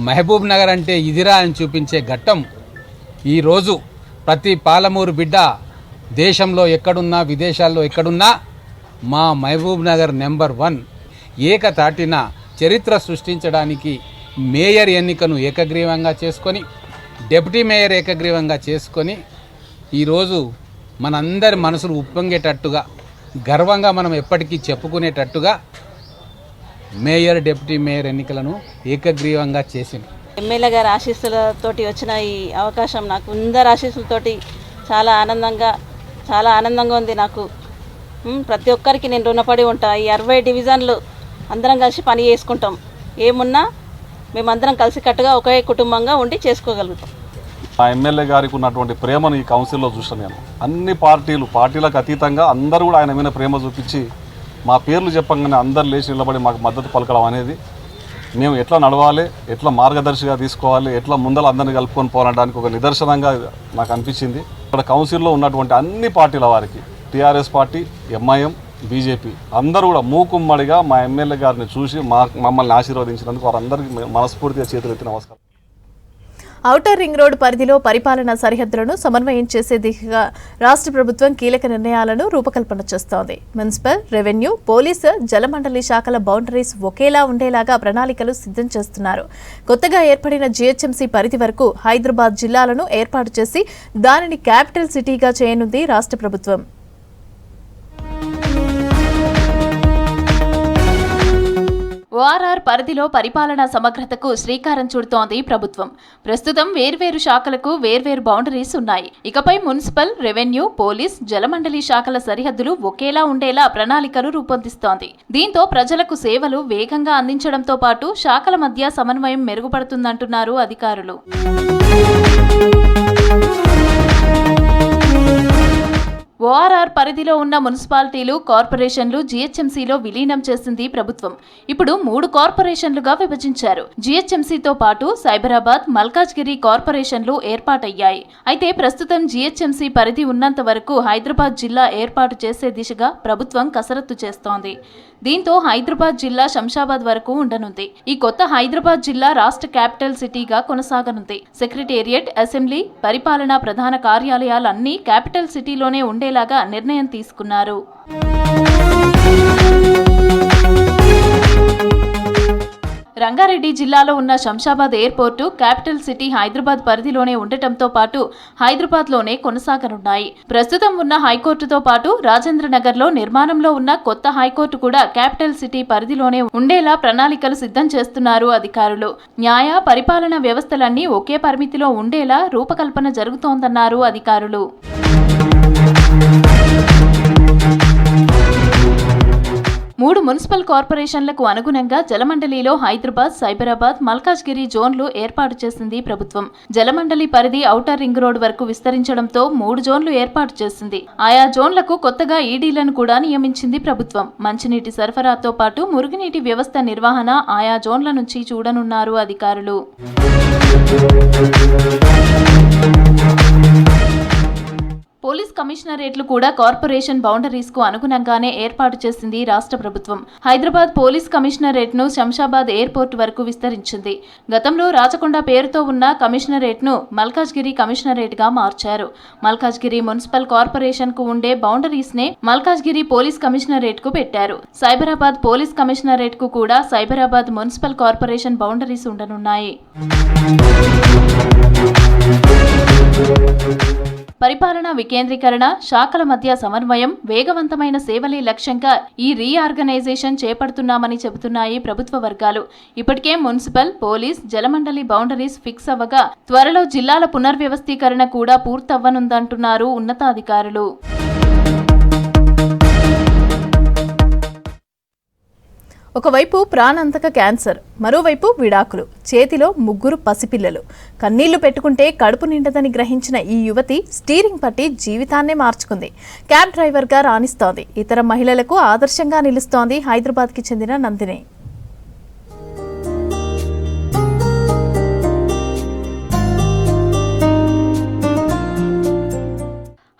మహబూబ్ నగర్ అంటే ఇదిరా అని చూపించే ఘట్టం ఈరోజు ప్రతి పాలమూరు బిడ్డ దేశంలో ఎక్కడున్నా, విదేశాల్లో ఎక్కడున్నా మా మహబూబ్ నగర్ నెంబర్ 1 ఏకతాటిన చరిత్ర సృష్టించడానికి మేయర్ ఎన్నికను ఏకగ్రీవంగా చేసుకొని, డిప్యూటీ మేయర్ ఏకగ్రీవంగా చేసుకొని ఈరోజు మనందరి మనసులు ఉప్పొంగేటట్టుగా, గర్వంగా మనం ఎప్పటికీ చెప్పుకునేటట్టుగా మేయర్, డిప్యూటీ మేయర్ ఎన్నికలను ఏకగ్రీవంగా చేసింది. ఎమ్మెల్యే గారి ఆశీస్సులతోటి వచ్చిన ఈ అవకాశం నాకు అందరి ఆశీస్సులతోటి చాలా ఆనందంగా ఉంది. నాకు ప్రతి ఒక్కరికి నేను రుణపడి ఉంటా. ఈ 60 డివిజన్లు అందరం కలిసి పని చేసుకుంటాం. ఏమున్నా మేమందరం కలిసికట్టుగా ఒకే కుటుంబంగా ఉండి చేసుకోగలుగుతాం. మా ఎమ్మెల్యే గారికి ఉన్నటువంటి ప్రేమను ఈ కౌన్సిల్లో చూసాను నేను. అన్ని పార్టీలకు అతీతంగా అందరూ కూడా ఆయన మీద ప్రేమ చూపించి మా పేర్లు చెప్పంగానే అందరు లేచి నిలబడి మాకు మద్దతు పలకడం అనేది మేము ఎట్లా నడవాలి, ఎట్లా మార్గదర్శిగా తీసుకోవాలి, ఎట్లా ముందర అందరినీ కలుపుకొని పోవడానికి ఒక నిదర్శనంగా నాకు అనిపించింది. ఇక్కడ కౌన్సిల్లో ఉన్నటువంటి అన్ని పార్టీల వారికి, టీఆర్ఎస్ పార్టీ, ఎంఐఎం, బీజేపీ అందరూ కూడా మూకుమ్మడిగా మా ఎమ్మెల్యే గారిని చూసి మమ్మల్ని ఆశీర్వదించినందుకు వారందరికీ మనస్ఫూర్తిగా చేతులెత్తి నమస్కారం. ఔటర్ రింగ్ రోడ్డు పరిధిలో పరిపాలనా సరిహద్దులను సమన్వయం చేసే దిశగా రాష్ట్ర ప్రభుత్వం కీలక నిర్ణయాలను రూపకల్పన చేస్తోంది. మున్సిపల్, రెవెన్యూ, పోలీసు, జలమండలి శాఖల బౌండరీస్ ఒకేలా ఉండేలాగా ప్రణాళికలు సిద్ధం చేస్తున్నారు. కొత్తగా ఏర్పడిన జీహెచ్ఎంసీ పరిధి వరకు హైదరాబాద్ జిల్లాలను ఏర్పాటు చేసి దానిని క్యాపిటల్ సిటీగా చేయనుంది రాష్ట్ర ప్రభుత్వం. ఓఆర్ఆర్ పరిధిలో పరిపాలనా సమగ్రతకు శ్రీకారం చుడుతోంది ప్రభుత్వం. ప్రస్తుతం వేర్వేరు శాఖలకు వేర్వేరు బౌండరీస్ ఉన్నాయి. ఇకపై మున్సిపల్, రెవెన్యూ, పోలీస్, జలమండలి శాఖల సరిహద్దులు ఒకేలా ఉండేలా ప్రణాళికలు రూపొందిస్తోంది. దీంతో ప్రజలకు సేవలు వేగంగా అందించడంతో పాటు శాఖల మధ్య సమన్వయం మెరుగుపడుతుందంటున్నారు అధికారులు. ఓఆర్ఆర్ పరిధిలో ఉన్న మున్సిపాలిటీలు, కార్పొరేషన్లు జీహెచ్ఎంసీలో విలీనం చేసింది ప్రభుత్వం. ఇప్పుడు 3 కార్పొరేషన్లుగా విభజించారు. జీహెచ్ఎంసీతో పాటు సైబరాబాద్, మల్కాజ్గిరి కార్పొరేషన్లు ఏర్పాటయ్యాయి. అయితే ప్రస్తుతం జీహెచ్ఎంసీ పరిధి ఉన్నంత వరకు హైదరాబాద్ జిల్లా ఏర్పాటు చేసే దిశగా ప్రభుత్వం కసరత్తు చేస్తోంది. దీంతో హైదరాబాద్ జిల్లా శంషాబాద్ వరకు ఉండనుంది. ఈ కొత్త హైదరాబాద్ జిల్లా రాష్ట్ర క్యాపిటల్ సిటీగా కొనసాగనుంది. సెక్రటేరియట్, అసెంబ్లీ, పరిపాలనా ప్రధాన కార్యాలయాలన్నీ క్యాపిటల్ సిటీలోనే ఉండేలాగా నిర్ణయం తీసుకున్నారు. రంగారెడ్డి జిల్లాలో ఉన్న Shamshabad airport capital city Hyderabad పరిధిలోనే ఉండటంతో పాటు హైదరాబాద్లోనే కొనసాగనున్నాయి. ప్రస్తుతం ఉన్న హైకోర్టుతో పాటు రాజేంద్రనగర్లో నిర్మాణంలో ఉన్న కొత్త హైకోర్టు కూడా క్యాపిటల్ సిటీ పరిధిలోనే ఉండేలా ప్రణాళికలు సిద్ధం చేస్తున్నారు అధికారులు. న్యాయ, పరిపాలనా వ్యవస్థలన్నీ ఒకే పరిమితిలో ఉండేలా రూపకల్పన జరుగుతోందన్నారు అధికారులు. 3 మున్సిపల్ కార్పొరేషన్లకు అనుగుణంగా జలమండలిలో హైదరాబాద్, సైబరాబాద్, మల్కాజ్గిరి జోన్లు ఏర్పాటు చేసింది ప్రభుత్వం. జలమండలి పరిధి ఔటర్ రింగ్ రోడ్ వరకు విస్తరించడంతో 3 జోన్లు ఏర్పాటు చేసింది. ఆయా జోన్లకు కొత్తగా ఈడీలను కూడా నియమించింది ప్రభుత్వం. మంచినీటి సరఫరాతో పాటు మురుగునీటి వ్యవస్థ నిర్వహణ ఆయా జోన్ల నుంచి చూడనున్నారు అధికారులు. పోలీస్ కమిషనరేట్లు కూడా కార్పొరేషన్ బౌండరీస్ కు అనుగుణంగానే ఏర్పాటు చేసింది రాష్ట్ర ప్రభుత్వం. హైదరాబాద్ పోలీస్ కమిషనరేట్ ను శంషాబాద్ ఎయిర్పోర్ట్ వరకు విస్తరించింది. గతంలో రాచకొండ పేరుతో ఉన్న కమిషనరేట్ ను మల్కాజ్గిరి కమిషనరేట్ గా మార్చారు. మల్కాజ్గిరి మున్సిపల్ కార్పొరేషన్ కు ఉండే బౌండరీస్ నే మల్కాజ్గిరి పోలీస్ కమిషనరేట్ కు పెట్టారు. సైబరాబాద్ పోలీస్ కమిషనరేట్ కు కూడా సైబరాబాద్ మున్సిపల్ కార్పొరేషన్ బౌండరీస్ ఉండనున్నాయి. పరిపాలనా వికేంద్రీకరణ, శాఖల మధ్య సమన్వయం, వేగవంతమైన సేవలే లక్ష్యంగా ఈ రీఆర్గనైజేషన్ చేపడుతున్నామని చెబుతున్నాయి ప్రభుత్వ వర్గాలు. ఇప్పటికే మున్సిపల్, పోలీస్, జలమండలి బౌండరీస్ ఫిక్స్ అవ్వగా త్వరలో జిల్లాల పునర్వ్యవస్థీకరణ కూడా పూర్తవ్వనుందంటున్నారు ఉన్నతాధికారులు. ఒకవైపు ప్రాణాంతక క్యాన్సర్, మరోవైపు విడాకులు, చేతిలో 3 పసిపిల్లలు. కన్నీళ్లు పెట్టుకుంటే కడుపు నిండదని గ్రహించిన ఈ యువతి స్టీరింగ్ పట్టి జీవితాన్నే మార్చుకుంది. క్యాబ్ డ్రైవర్గా రాణిస్తోంది. ఇతర మహిళలకు ఆదర్శంగా నిలుస్తోంది హైదరాబాద్కి చెందిన నందిని.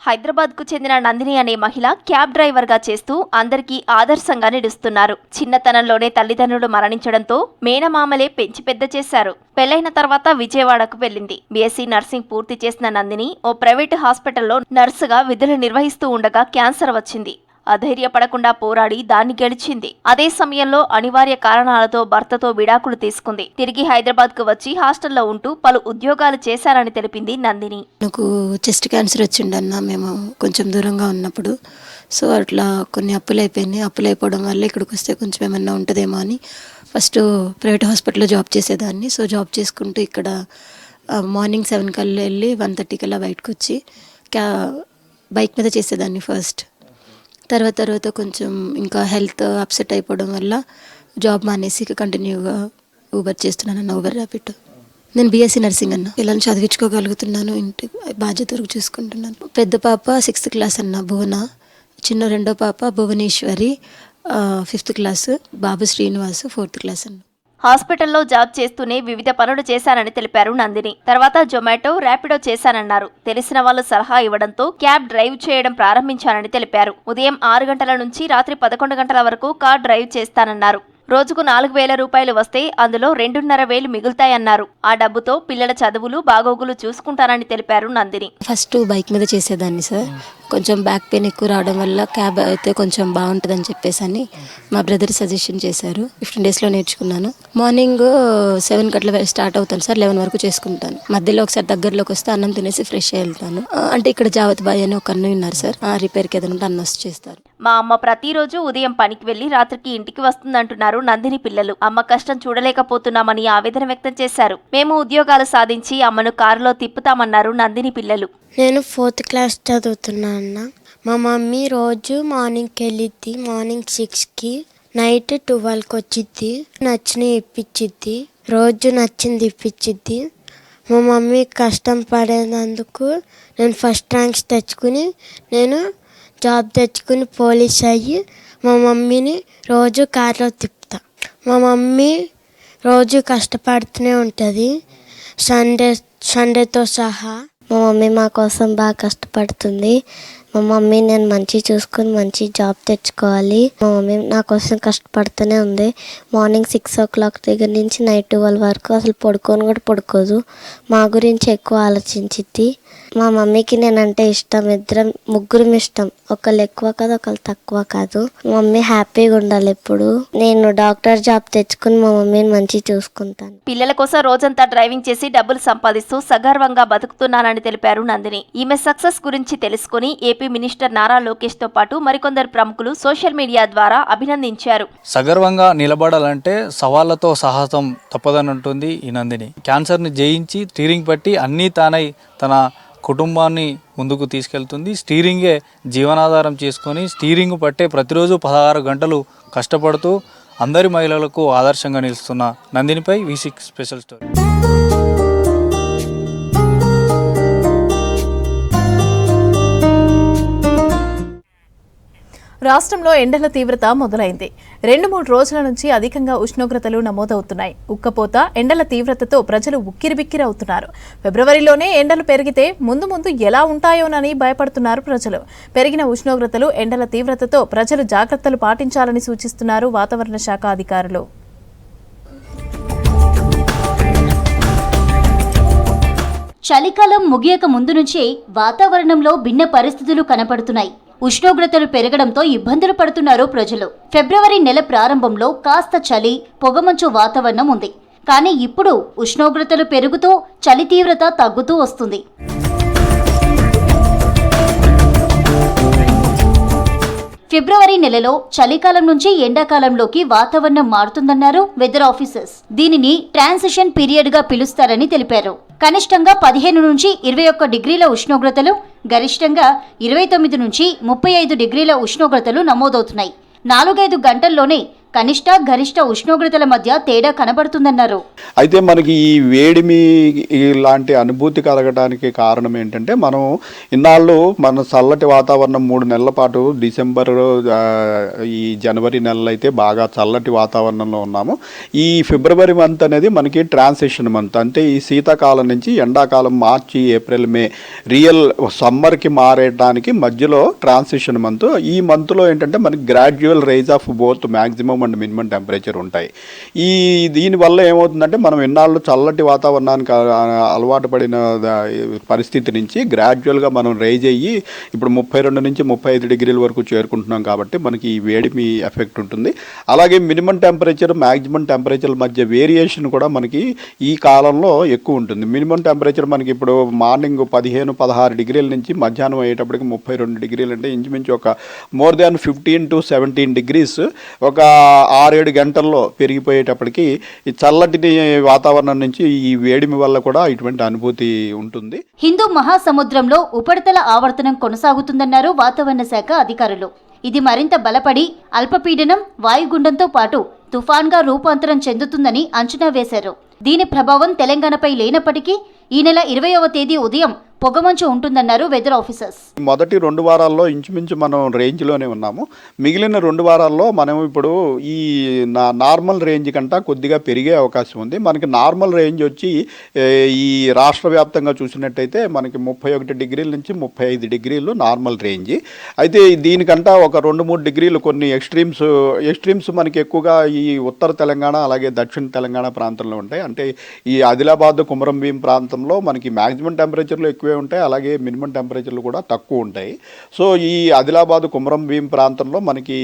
హైదరాబాద్కు చెందిన నందిని అనే మహిళ క్యాబ్ డ్రైవర్గా చేస్తూ అందరికీ ఆదర్శంగా నిలుస్తున్నారు. చిన్నతనంలోనే తల్లిదండ్రులు మరణించడంతో మేనమామలే పెంచి పెద్ద చేశారు. పెళ్లైన తర్వాత విజయవాడకు వెళ్లింది. బీఎస్సీ నర్సింగ్ పూర్తి చేసిన నందిని ఓ ప్రైవేటు హాస్పిటల్లో నర్సుగా విధులు నిర్వహిస్తూ ఉండగా క్యాన్సర్ వచ్చింది. అధైర్యపడకుండా పోరాడి దాన్ని గెలిచింది. అదే సమయంలో అనివార్య కారణాలతో భర్తతో విడాకులు తీసుకుంది. తిరిగి హైదరాబాద్కు వచ్చి హాస్టల్లో ఉంటూ పలు ఉద్యోగాలు చేశారని తెలిపింది నందిని. నాకు చెస్ట్ క్యాన్సర్ వచ్చిండన్న మేము కొంచెం దూరంగా ఉన్నప్పుడు. సో అట్లా కొన్ని అప్పులు అయిపోయినాయి. అప్పులు అయిపోవడం వల్ల ఇక్కడికి వస్తే కొంచెం ఏమన్నా ఉంటుందేమో అని ఫస్ట్ ప్రైవేట్ హాస్పిటల్లో జాబ్ చేసేదాన్ని. సో జాబ్ చేసుకుంటూ ఇక్కడ మార్నింగ్ 7 కల్లా వెళ్ళి 1:30 కల్లా బయటకు వచ్చి బైక్ మీద చేసేదాన్ని ఫస్ట్. తర్వాత కొంచెం ఇంకా హెల్త్ అప్సెట్ అయిపోవడం వల్ల జాబ్ మానేసి కంటిన్యూగా ఊబర్ చేస్తున్నాను, ఊబర్ ర్యాపిడ్. నేను బీఎస్సీ నర్సింగ్ అన్న. పిల్లల్ని చదివించుకోగలుగుతున్నాను, ఇంటి బాధ్యత వరకు చూసుకుంటున్నాను. పెద్ద పాప 6th క్లాస్ అన్న భువన, రెండో పాప భువనేశ్వరి 5th క్లాస్, బాబు శ్రీనివాస్ 4th క్లాస్ అన్న. హాస్పిటల్లో జాబ్ చేస్తూనే వివిధ పనులు చేశానని తెలిపారు నందిని. తర్వాత జొమాటో, ర్యాపిడో చేశానన్నారు. తెలిసిన వాళ్ళు సలహా ఇవ్వడంతో క్యాబ్ డ్రైవ్ చేయడం ప్రారంభించానని తెలిపారు. ఉదయం 6 గంటల నుంచి రాత్రి 11 గంటల వరకు కార్ డ్రైవ్ చేస్తానన్నారు. రోజుకు 4,000 రూపాయలు వస్తే అందులో 2,500 మిగులుతాయన్నారు. ఆ డబ్బుతో పిల్లల చదువులు, బాగోగులు చూసుకుంటానని తెలిపారు నందిని. ఫస్ట్ బైక్ మీద చేసేదాన్ని సార్. కొంచెం బ్యాక్ పెయిన్ ఎక్కువ రావడం వల్ల క్యాబ్ అయితే కొంచెం బాగుంటుందని చెప్పేసి అని మా బ్రదర్ సజెషన్ చేశారు. 15 డేస్లో నేర్చుకున్నాను. మార్నింగ్ 7 గంటల స్టార్ట్ అవుతాను సార్, 11 వరకు చేసుకుంటాను. మధ్యలో ఒకసారి దగ్గరలోకి వస్తే అన్నం తినేసి ఫ్రెష్ అయ్యి వెళ్తాను. అంటే ఇక్కడ జావత్ బాయ్ అని ఒక అన్న ఉన్నారు సార్, రిపేర్కి ఏదైనా అన్న వచ్చి చేస్తారు. మా అమ్మ ప్రతిరోజు ఉదయం పనికి వెళ్లి రాత్రికి ఇంటికి వస్తుందంటున్నారు నందిని పిల్లలు. అమ్మ కష్టం చూడలేకపోతున్నామని ఆవేదన వ్యక్తం చేశారు. మేము ఉద్యోగాలు సాధించి అమ్మను కారులో తిప్పుతామన్నారు నందిని పిల్లలు. నేను 4th క్లాస్ చదువుతున్నా అన్న. మా మమ్మీ రోజు మార్నింగ్కి వెళ్ళిద్ది, మార్నింగ్ 6కి, నైట్ 12కి వచ్చిద్ది. నచ్చినవి ఇప్పించిద్ది, రోజు నచ్చింది ఇప్పించిద్ది. మా మమ్మీ కష్టం పడేందుకు నేను ఫస్ట్ ర్యాంక్స్ తెచ్చుకుని నేను జాబ్ తెచ్చుకుని పోలీస్ అయ్యి మా మమ్మీని రోజు కార్లో తిప్పుతా. మా మమ్మీ రోజు కష్టపడుతూనే ఉంటుంది, సండేతో సహా. మా మమ్మీ మా కోసం బాగా కష్టపడుతుంది. మా మమ్మీ నేను మంచిగా చూసుకుని మంచి జాబ్ తెచ్చుకోవాలి. మా మమ్మీ నా కోసం కష్టపడుతూనే ఉంది. మార్నింగ్ 6 o'clock దగ్గర నుంచి నైట్ 12 వరకు అసలు పడుకొని కూడా పడుకోదు. మా గురించి ఎక్కువ ఆలోచించిద్ది. మా మమ్మీకి నేనంటే ఇష్టం, ముగ్గురం ఇష్టం. ఒకళ్ళు ఎక్కువ కాదు, ఒకళ్ళు తక్కువ కాదు. మా మమ్మీ హ్యాపీగా ఉండాలి ఎప్పుడు. నేను డాక్టర్ జాబ్ తెచ్చుకుని మా మమ్మీని మంచిగా చూసుకుంటాను. పిల్లల కోసం రోజంతా డ్రైవింగ్ చేసి డబ్బులు సంపాదిస్తూ సగర్వంగా బతుకుతున్నానని తెలిపారు నందిని. ఈమె సక్సెస్ గురించి తెలుసుకుని ఏపీ మినిస్టర్ నారా లోకేష్ తో పాటు మరికొందరు ప్రముఖులు సోషల్ మీడియా ద్వారా అభినందించారు. సగర్వంగా నిలబడాలంటే సవాళ్లతో సాహసం తప్పదని ఉంటుంది ఈ నందిని. క్యాన్సర్ని జయించి స్టీరింగ్ పట్టి అన్నీ తానై తన కుటుంబాన్ని ముందుకు తీసుకెళ్తుంది. స్టీరింగే జీవనాధారం చేసుకొని స్టీరింగ్ పట్టే ప్రతిరోజు 16 గంటలు కష్టపడుతూ అందరి మహిళలకు ఆదర్శంగా నిలుస్తున్న నందినిపై V6 స్పెషల్ స్టోరీ. రాష్ట్రంలో ఎండల తీవ్రత మొదలైంది. 2-3 రోజుల నుంచి అధికంగా ఉష్ణోగ్రతలు నమోదవుతున్నాయి. ఉక్కపోత, ఎండల తీవ్రతతో ప్రజలు ఉక్కిరిబిక్కిరవుతున్నారు. ఫిబ్రవరిలోనే ఎండలు పెరిగితే ముందు ఎలా ఉంటాయోనని భయపడుతున్నారు ప్రజలు. పెరిగిన ఉష్ణోగ్రతలు, ఎండల తీవ్రతతో ప్రజలు జాగ్రత్తలు పాటించాలని సూచిస్తున్నారు వాతావరణ శాఖ అధికారులు. చలికాలం ముగియక ముందు నుంచే వాతావరణంలో భిన్న పరిస్థితులు కనపడుతున్నాయి. ఉష్ణోగ్రతలు పెరగడంతో ఇబ్బందులు పడుతున్నారు ప్రజలు. ఫిబ్రవరి నెల ప్రారంభంలో కాస్త చలి, పొగమంచు వాతావరణం ఉంది. కానీ ఇప్పుడు ఉష్ణోగ్రతలు పెరుగుతూ చలి తీవ్రత తగ్గుతూ వస్తుంది. ఫిబ్రవరి నెలలో చలికాలం నుంచి ఎండాకాలంలోకి వాతావరణం మారుతుందన్నారు వెదర్ ఆఫీసర్స్. దీనిని ట్రాన్సిషన్ పీరియడ్ గా పిలుస్తారని తెలిపారు. కనిష్టంగా 15 నుంచి 21 డిగ్రీల ఉష్ణోగ్రతలు, గరిష్టంగా 29 నుంచి 35 డిగ్రీల ఉష్ణోగ్రతలు నమోదవుతున్నాయి. 4-5 గంటల్లోనే కనిష్ట గరిష్ట ఉష్ణోగ్రతల మధ్య తేడా కనబడుతుందన్నారు. అయితే మనకి ఈ వేడిమి ఇలాంటి అనుభూతి కలగడానికి కారణం ఏంటంటే, మనం ఇన్నాళ్ళు మన చల్లటి వాతావరణం 3 నెలల పాటు డిసెంబర్ ఈ జనవరి నెలలు అయితే బాగా చల్లటి వాతావరణంలో ఉన్నాము. ఈ ఫిబ్రవరి మంత్ అనేది మనకి ట్రాన్సిషన్ మంత్. అంటే ఈ శీతాకాలం నుంచి ఎండాకాలం మార్చి, ఏప్రిల్, మే రియల్ సమ్మర్కి మారేయడానికి మధ్యలో ట్రాన్సిషన్ మంత్. ఈ మంత్లో ఏంటంటే మనకి gradual rise of both maximum and minimum temperature ఉంటాయి. దీనివల్ల ఏమవుతుందంటే, మనం ఎన్నాళ్ళు చల్లటి వాతావరణానికి అలవాటు పడిన పరిస్థితి నుంచి గ్రాడ్యువల్గా మనం రైజ్ అయ్యి ఇప్పుడు 32 నుంచి 35 డిగ్రీల వరకు చేరుకుంటున్నాం. కాబట్టి మనకి ఈ వేడిమి ఎఫెక్ట్ ఉంటుంది. అలాగే మినిమం టెంపరేచర్, మ్యాక్సిమం టెంపరేచర్ మధ్య వేరియేషన్ కూడా మనకి ఈ కాలంలో ఎక్కువ ఉంటుంది. మినిమం టెంపరేచర్ మనకి ఇప్పుడు మార్నింగ్ 15-16 డిగ్రీల నుంచి మధ్యాహ్నం అయ్యేటప్పటికి 32 డిగ్రీలు, అంటే ఇంచుమించు ఒక మోర్ దాన్ 15 to 17 డిగ్రీస్ ఒక 6-7 గంటల్లో పెరిగిపోయేటప్పటికి ఈ చల్లటి వాతావరణం నుంచి ఈ వేడిమి వల్ల కూడా ఇటువంటి అనుభూతి ఉంటుంది. హిందూ మహాసముద్రంలో ఉపరితల ఆవర్తనం కొనసాగుతుందన్నారు వాతావరణ శాఖ అధికారులు. ఇది మరింత బలపడి అల్పపీడనం, వాయుగుండంతో పాటు తుఫాన్గా రూపాంతరం చెందుతుందని అంచనా వేశారు. దీని ప్రభావం తెలంగాణపై లేనప్పటికీ ఈ నెల 20వ తేదీ ఉదయం పొగమంచు ఉంటుందన్నారు వెదర్ ఆఫీసర్స్. మొదటి 2 వారాల్లో ఇంచుమించు మనం రేంజ్లోనే ఉన్నాము. మిగిలిన 2 వారాల్లో మనం ఇప్పుడు ఈ నార్మల్ రేంజ్ కంటే కొద్దిగా పెరిగే అవకాశం ఉంది. మనకి నార్మల్ రేంజ్ వచ్చి ఈ రాష్ట్ర వ్యాప్తంగా చూసినట్టయితే మనకి 31 డిగ్రీల నుంచి 35 డిగ్రీలు నార్మల్ రేంజ్. అయితే దీనికంటే ఒక 2-3 డిగ్రీలు కొన్ని ఎక్స్ట్రీమ్స్ మనకి ఎక్కువగా ఈ ఉత్తర తెలంగాణ అలాగే దక్షిణ తెలంగాణ ప్రాంతంలో ఉంటాయి. అంటే ఈ ఆదిలాబాద్ కుమరం భీం ప్రాంతంలో మనకి మ్యాక్సిమం టెంపరేచర్లు ఎక్కువే ఉంటాయి, అలాగే మినిమం టెంపరేచర్లు కూడా తక్కువ ఉంటాయి. సో ఈ ఆదిలాబాద్ కుమరం భీం ప్రాంతంలో మనకి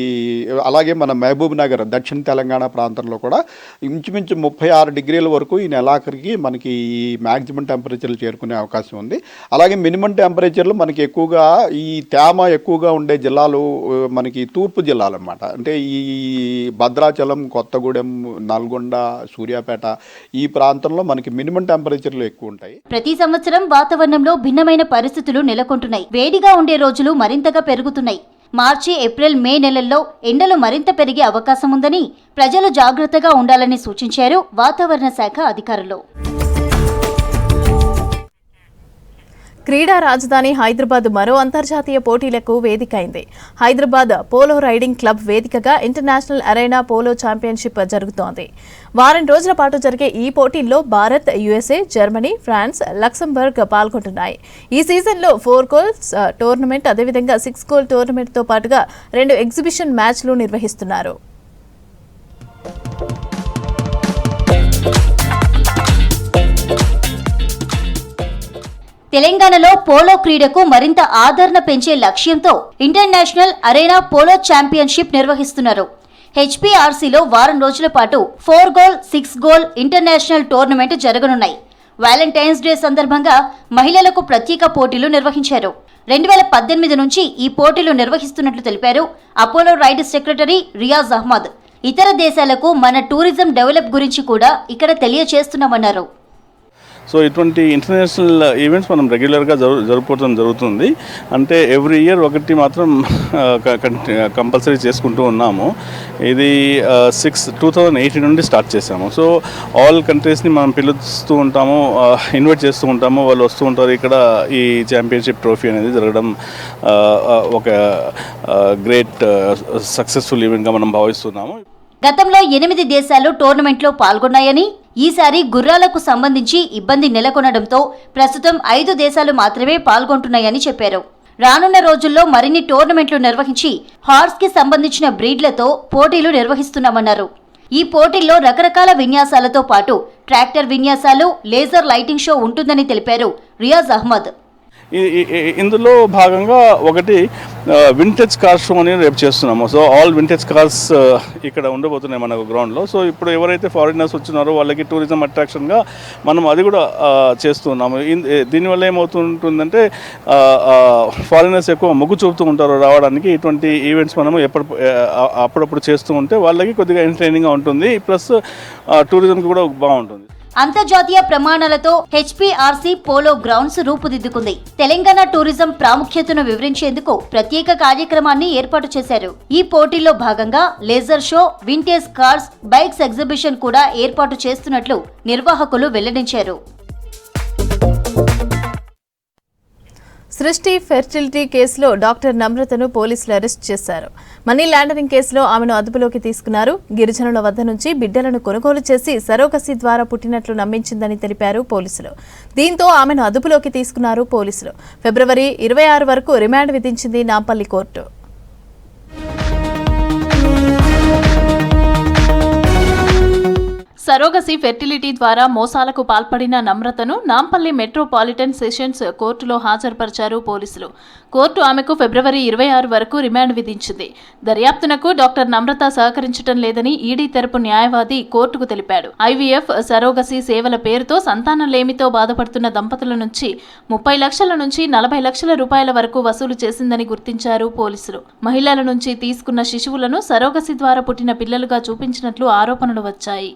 అలాగే మన మహబూబ్ నగర్ దక్షిణ తెలంగాణ ప్రాంతంలో కూడా ఇంచుమించు 36 డిగ్రీల వరకు ఈ నెలాఖరికి మనకి ఈ మ్యాక్సిమం టెంపరేచర్లు చేరుకునే అవకాశం ఉంది. అలాగే మినిమం టెంపరేచర్లు మనకి ఎక్కువగా ఈ తేమ ఎక్కువగా ఉండే జిల్లాలు మనకి తూర్పు జిల్లాలు అన్నమాట. అంటే ఈ భద్రాచలం, కొత్తగూడెం, నల్గొండ, సూర్యాపేట ఈ ప్రాంతంలో మనకి మినిమం టెంపరేచర్లు ఎక్కువ ఉంటాయి. ప్రతి సంవత్సరం వాతావరణంలో భిన్నమైన పరిస్థితులు నెలకొంటున్నాయి. వేడిగా ఉండే రోజులు మరింతగా పెరుగుతున్నాయి. మార్చి, ఏప్రిల్, మే నెలల్లో ఎండలు మరింత పెరిగే అవకాశం ఉందని ప్రజలు జాగ్రత్తగా ఉండాలని సూచించారు వాతావరణ శాఖ అధికారులు. క్రీడా రాజధాని హైదరాబాద్ మరో అంతర్జాతీయ పోటీలకు వేదికైంది. హైదరాబాద్ పోలో రైడింగ్ క్లబ్ వేదికగా ఇంటర్నేషనల్ అరేనా పోలో ఛాంపియన్షిప్ జరుగుతోంది. వారం రోజుల పాటు జరిగే ఈ పోటీల్లో Bharat, USA, Germany, France, Luxembourg పాల్గొంటున్నాయి. ఈ సీజన్లో 4 గోల్స్ టోర్నమెంట్, అదేవిధంగా 6 గోల్ టోర్నమెంట్తో పాటుగా 2 ఎగ్జిబిషన్ మ్యాచ్లు నిర్వహిస్తున్నారు. తెలంగాణలో పోలో క్రీడకు మరింత ఆదరణ పెంచే లక్ష్యంతో ఇంటర్నేషనల్ అరేనా పోలో ఛాంపియన్షిప్ నిర్వహిస్తున్నారు. HPRCలో వారం రోజుల పాటు 4 గోల్, 6 గోల్ ఇంటర్నేషనల్ టోర్నమెంట్ జరగనున్నాయి. వ్యాలంటైన్స్ డే సందర్భంగా మహిళలకు ప్రత్యేక పోటీలు నిర్వహించారు. 2018 నుంచి ఈ పోటీలు నిర్వహిస్తున్నట్లు తెలిపారు Apollo ride secretary Riyaz Ahmed. ఇతర దేశాలకు మన టూరిజం డెవలప్ గురించి కూడా ఇక్కడ తెలియజేస్తున్నామన్నారు. సో ఇటువంటి ఇంటర్నేషనల్ ఈవెంట్స్ మనం రెగ్యులర్గా జరుపుకోవడం జరుగుతుంది. అంటే ఎవ్రీ ఇయర్ ఒకటి మాత్రం కంపల్సరీ చేసుకుంటూ ఉన్నాము. ఇది 2018 నుండి స్టార్ట్ చేసాము. సో ఆల్ కంట్రీస్ని మనం పిలుస్తూ ఉంటాము, ఇన్వైట్ చేస్తూ ఉంటాము, వాళ్ళు వస్తూ ఉంటారు. ఇక్కడ ఈ ఛాంపియన్షిప్ ట్రోఫీ అనేది జరగడం ఒక గ్రేట్ సక్సెస్ఫుల్ ఈవెంట్గా మనం భావిస్తున్నాము. గతంలో 8 దేశాలు టోర్నమెంట్లో పాల్గొన్నాయని, ఈసారి గుర్రాలకు సంబంధించి ఇబ్బంది నెలకొనడంతో ప్రస్తుతం 5 దేశాలు మాత్రమే పాల్గొంటున్నాయని చెప్పారు. రానున్న రోజుల్లో మరిన్ని టోర్నమెంట్లు నిర్వహించి హార్స్ కి సంబంధించిన బ్రీడ్లతో పోటీలు నిర్వహిస్తున్నామన్నారు. ఈ పోటీల్లో రకరకాల విన్యాసాలతో పాటు ట్రాక్టర్ విన్యాసాలు, లేజర్ లైటింగ్ షో ఉంటుందని తెలిపారు రియాజ్ అహ్మద్. ఇందులో భాగంగా ఒకటి వింటేజ్ కార్ షో అని రేపు చేస్తున్నాము. సో ఆల్ వింటేజ్ కార్స్ ఇక్కడ ఉండబోతున్నాయి మన గ్రౌండ్లో. సో ఇప్పుడు ఎవరైతే ఫారినర్స్ వచ్చినారో వాళ్ళకి టూరిజం అట్రాక్షన్గా మనం అది కూడా చేస్తున్నాము. దీనివల్ల ఏమవుతుంటుందంటే ఫారినర్స్ ఎక్కువ మొగ్గు చూపుతూ ఉంటారు రావడానికి. ఇటువంటి ఈవెంట్స్ మనము అప్పుడప్పుడు చేస్తూ ఉంటే వాళ్ళకి కొద్దిగా ఎంటర్టైనింగ్గా ఉంటుంది, ప్లస్ టూరిజంకి కూడా బాగుంటుంది. అంతర్జాతీయ ప్రమాణాలతో HPRC పోలో గ్రౌండ్స్ రూపుదిద్దుకుంది. తెలంగాణ టూరిజం ప్రాముఖ్యతను వివరించేందుకు ప్రత్యేక కార్యక్రమాన్ని ఏర్పాటు చేశారు. ఈ పోటీల్లో భాగంగా laser show, vintage cars, bikes exhibition కూడా ఏర్పాటు చేస్తున్నట్లు నిర్వాహకులు వెల్లడించారు. సృష్టి ఫెర్టిలిటీ కేసులో డాక్టర్ నమ్రతను పోలీసులు అరెస్ట్ చేశారు. మనీ లాండరింగ్ కేసులో ఆమెను అదుపులోకి తీసుకున్నారు. గిరిజనుల వద్ద నుంచి బిడ్డలను కొనుగోలు చేసి సరోగసి ద్వారా పుట్టినట్లు నమ్మించిందని తెలిపారు పోలీసులు. దీంతో ఆమెను అదుపులోకి తీసుకున్నారు పోలీసులు. ఫిబ్రవరి 26 వరకు రిమాండ్ విధించింది నాంపల్లి కోర్టు. సరోగసి ఫెర్టిలిటీ ద్వారా మోసాలకు పాల్పడిన నమ్రతను నాంపల్లి మెట్రోపాలిటన్ సెషన్స్ కోర్టులో హాజరుపరిచారు పోలీసులు. కోర్టు ఆమెకు ఫిబ్రవరి 26 వరకు రిమాండ్ విధించింది. దర్యాప్తునకు డాక్టర్ నమ్రత సహకరించడం లేదని ఈడీ తరపు న్యాయవాది కోర్టుకు తెలిపాడు. IVF సరోగసి సేవల పేరుతో సంతానం లేమితో బాధపడుతున్న దంపతుల నుంచి 30 లక్షల నుంచి 40 లక్షల రూపాయల వరకు వసూలు చేసిందని గుర్తించారు పోలీసులు. మహిళల నుంచి తీసుకున్న శిశువులను సరోగసి ద్వారా పుట్టిన పిల్లలుగా చూపించినట్లు ఆరోపణలు వచ్చాయి.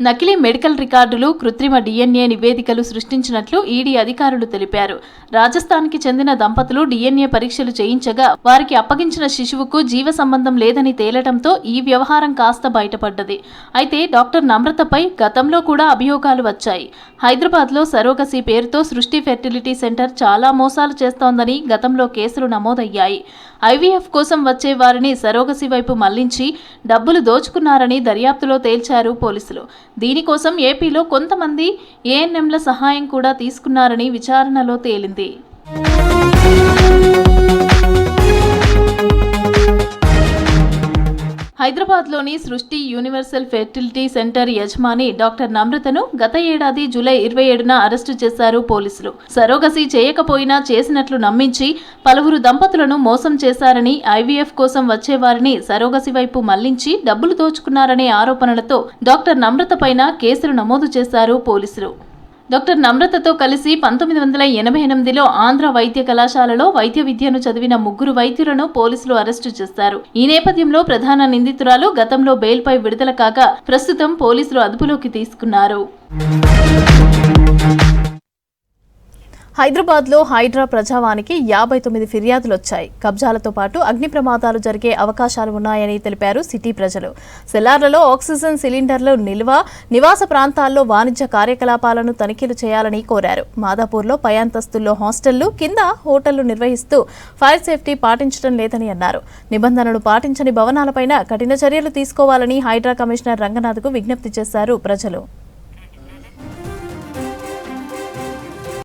నకిలీ మెడికల్ రికార్డులు, కృత్రిమ DNA నివేదికలు సృష్టించినట్లు ఈడీ అధికారులు తెలిపారు. రాజస్థాన్కి చెందిన దంపతులు DNA పరీక్షలు చేయించగా వారికి అప్పగించిన శిశువుకు జీవ సంబంధం లేదని తేలటంతో ఈ వ్యవహారం కాస్త బయటపడ్డది. అయితే డాక్టర్ నమ్రతపై గతంలో కూడా అభియోగాలు వచ్చాయి. హైదరాబాద్లో సరోగసీ పేరుతో సృష్టి ఫెర్టిలిటీ సెంటర్ చాలా మోసాలు చేస్తోందని గతంలో కేసులు నమోదయ్యాయి. IVF కోసం వచ్చే వారిని సరోగసీ వైపు మళ్లించి డబ్బులు దోచుకున్నారని దర్యాప్తులో తేల్చారు పోలీసులు. దీనికోసం ఏపీలో కొంతమంది ANMల సహాయం కూడా తీసుకున్నారని విచారణలో తేలింది. హైదరాబాద్లోని సృష్టి యూనివర్సల్ ఫెర్టిలిటీ సెంటర్ యజమాని డాక్టర్ నమ్రతను గత ఏడాది జూలై 27న అరెస్టు చేశారు పోలీసులు. సరోగసీ చేయకపోయినా చేసినట్లు నమ్మించి పలువురు దంపతులను మోసం చేశారని, IVF కోసం వచ్చేవారిని సరోగసీ వైపు మళ్లించి డబ్బులు దోచుకున్నారనే ఆరోపణలతో డాక్టర్ నమ్రత పైన కేసులు నమోదు చేశారు పోలీసులు. డాక్టర్ నమ్రతతో కలిసి 1988లో ఆంధ్ర వైద్య కళాశాలలో వైద్య విద్యను చదివిన 3 వైద్యులను పోలీసులు అరెస్టు చేశారు. ఈ నేపథ్యంలో ప్రధాన నిందితురాలు గతంలో బెయిల్పై విడుదల కాగా ప్రస్తుతం పోలీసులు అదుపులోకి తీసుకున్నారు. హైదరాబాద్లో హైడ్రా ప్రజావానికి 59 ఫిర్యాదులు వచ్చాయి. కబ్జాలతో పాటు అగ్ని ప్రమాదాలు జరిగే అవకాశాలు ఉన్నాయని తెలిపారు సిటీ ప్రజలు. సెల్లార్లలో ఆక్సిజన్ సిలిండర్లు నిల్వ, నివాస ప్రాంతాల్లో వాణిజ్య కార్యకలాపాలను తనిఖీలు చేయాలని కోరారు. మాదాపూర్లో పై అంతస్తుల్లో హాస్టళ్లు, కింద హోటళ్లు నిర్వహిస్తూ ఫైర్ సేఫ్టీ పాటించడం లేదని అన్నారు. నిబంధనలు పాటించని భవనాలపైన కఠిన చర్యలు తీసుకోవాలని హైడ్రా కమిషనర్ రంగనాథ్కు విజ్ఞప్తి చేశారు ప్రజలు.